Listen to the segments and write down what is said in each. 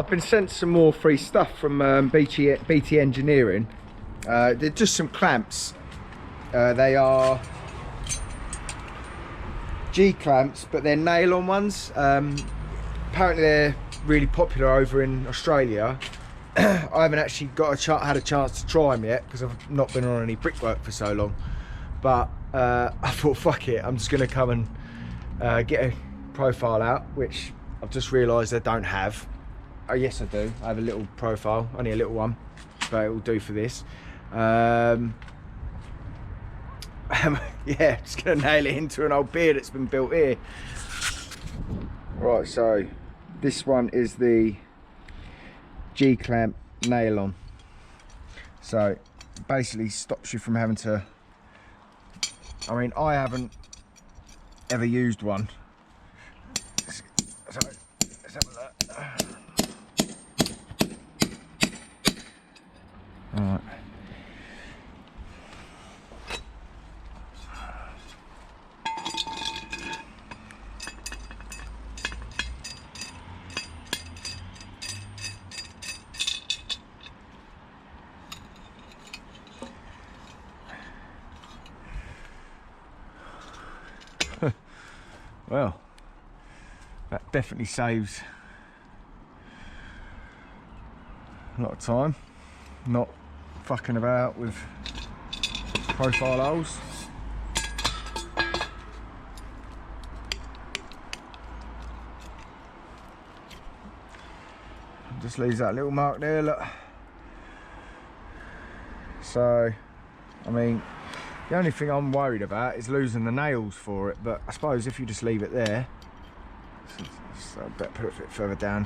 I've been sent some more free stuff from BT Engineering. They're just some clamps. They are G clamps, but they're nail-on ones. Apparently they're really popular over in Australia. I haven't actually had a chance to try them yet because I've not been on any brickwork for so long. But I thought, fuck it, I'm just going to come and get a profile out, which I've just realised I don't have. Oh yes I do, I have a little profile, only a little one, but it will do for this. Yeah, just going to nail it into an old beer that's been built here. Right, so this one is the G-clamp nail-on. So basically stops you from having to, I mean, I haven't ever used one. So let's have a look. Alright. Well, that definitely saves a lot of time, not fucking about with profile holes. Just leaves that little mark there, look. So, I mean, the only thing I'm worried about is losing the nails for it, but I suppose if you just leave it there, so I better put it a bit further down.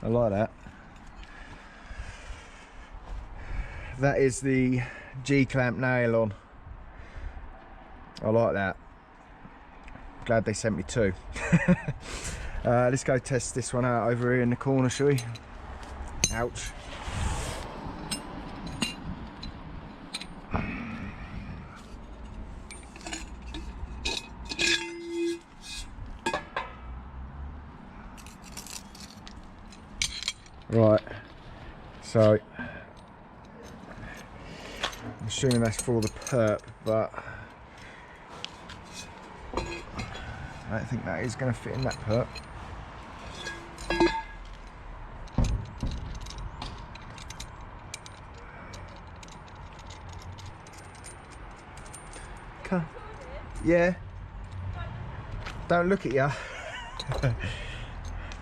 I like that. That is the G-clamp nail on. I like that. Glad they sent me two. Let's go test this one out over here in the corner, shall we? Ouch. Right, so I'm assuming that's for the perp, but I don't think that is going to fit in that perp. Okay. Yeah, don't look at ya.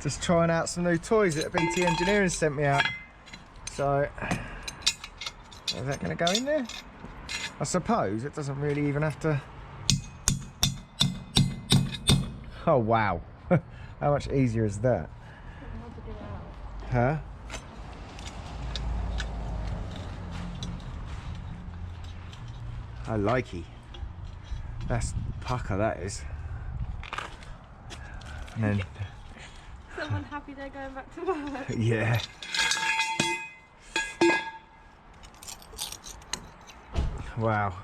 Just trying out some new toys that BT Engineering sent me out. So, is that going to go in there? I suppose it doesn't really even have to. Oh wow, how much easier is that? Huh? I likey. That's pucker, that is. And then. Someone happy they're going back to work. Yeah. Wow.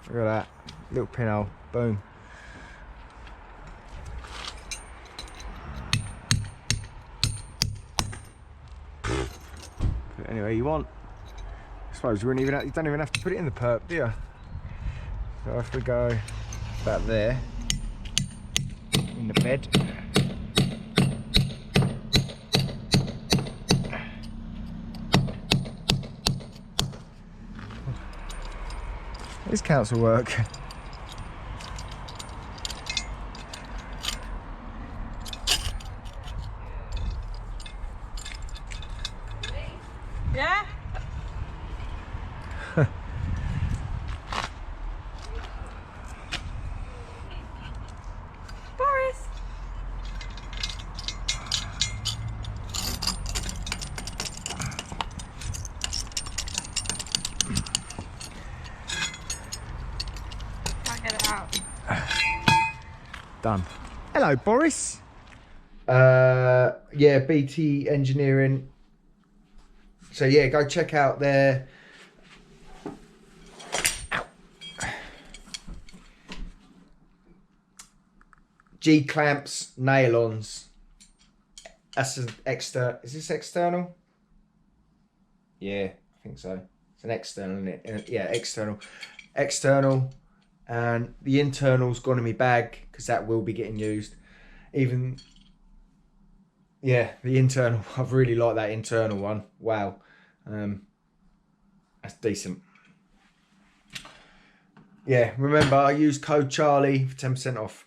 Look at that. Little pinhole. Boom. Put it anywhere you want. I suppose you don't even have to put it in the perp, do you? So if we go about there in the bed. This council work. Yeah? Boris! Done. Hello, Boris. Yeah, BT Engineering. So yeah, go check out their G clamps, nail-ons. That's an external. Is this external? Yeah, I think so. It's an external, isn't it? Yeah, external. External. And the internal's gone in my bag because that will be getting used. Even, yeah, the internal. I really like that internal one. Wow. That's decent. Yeah, remember, I use code Charlie for 10% off.